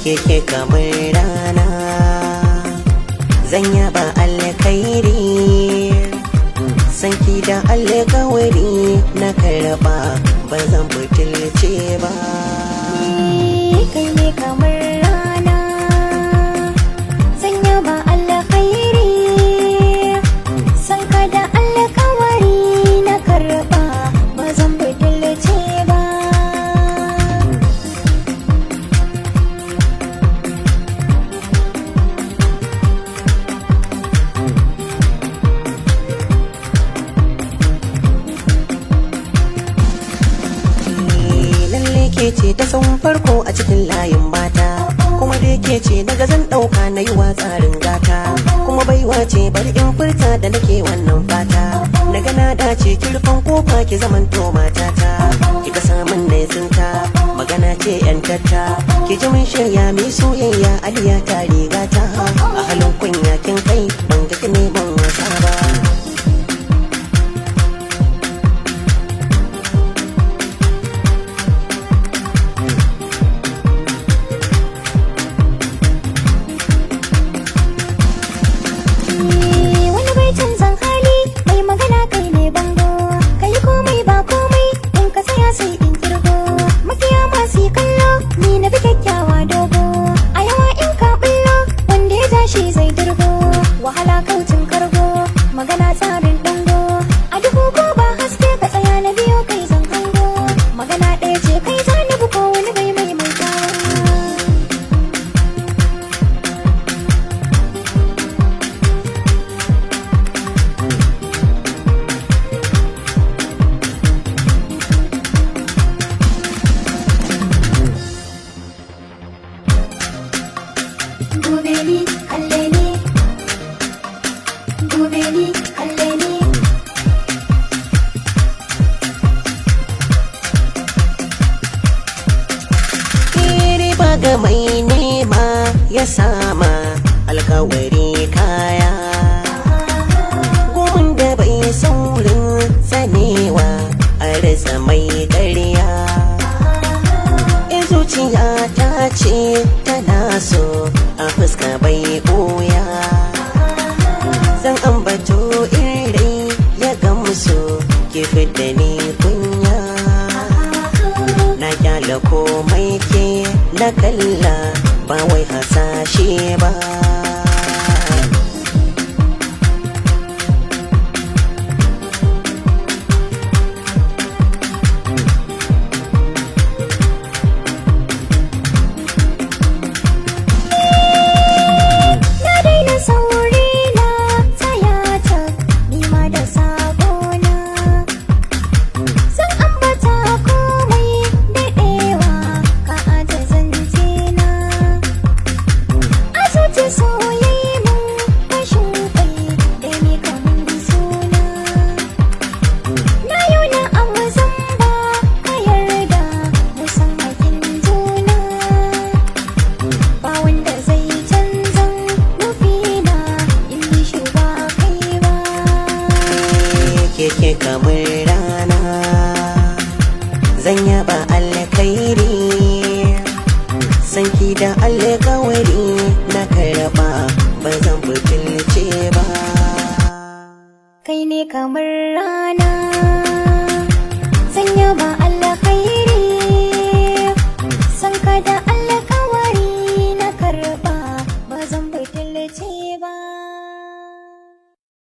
keke kamar rana zan yaba alkhairi sanki da alkawari na karba ba zan butulce ba kai ne kamar rana zan yaba alkhairi sanka da alkawari na karba ba zan butulce ba ke ce ta san farko a cikin layin mata kuma da ke ce daga zan dauka na yi wa tsarin gata kuma baiwa ce bari in furta da nake wannan fata daga na dace kirfan kofa ki zamanto matata ki ga samun na tsinta magana ce yan tatta ki ji mun shirya mai soyayya aliya ta rigata a halin kunya kin kai ban ga ki neman wasa ba wahala kaucin kargo magana tsarin dango a duhu ko ba haske ka tsaya na biyo kai zan hango magana ɗaya ce kai zanibu ko wani bai maimaitawa dube ni kalle ni dube ni kalle ni iri ba ga mai nema ya sama alkawari kaya gumin da bai saurin tsanewa a rasa mai ƙarya zuciya ta ce tana so a fuska bai ɓoya zan ambato iri ya gamsu ke fidda ni kunya na kyala komai ke na kalla ba wai hasashe ba keke kamar rana zan yaba alkhairi sanki da alkawari na karba ba zan butulce ba kai ne kamar rana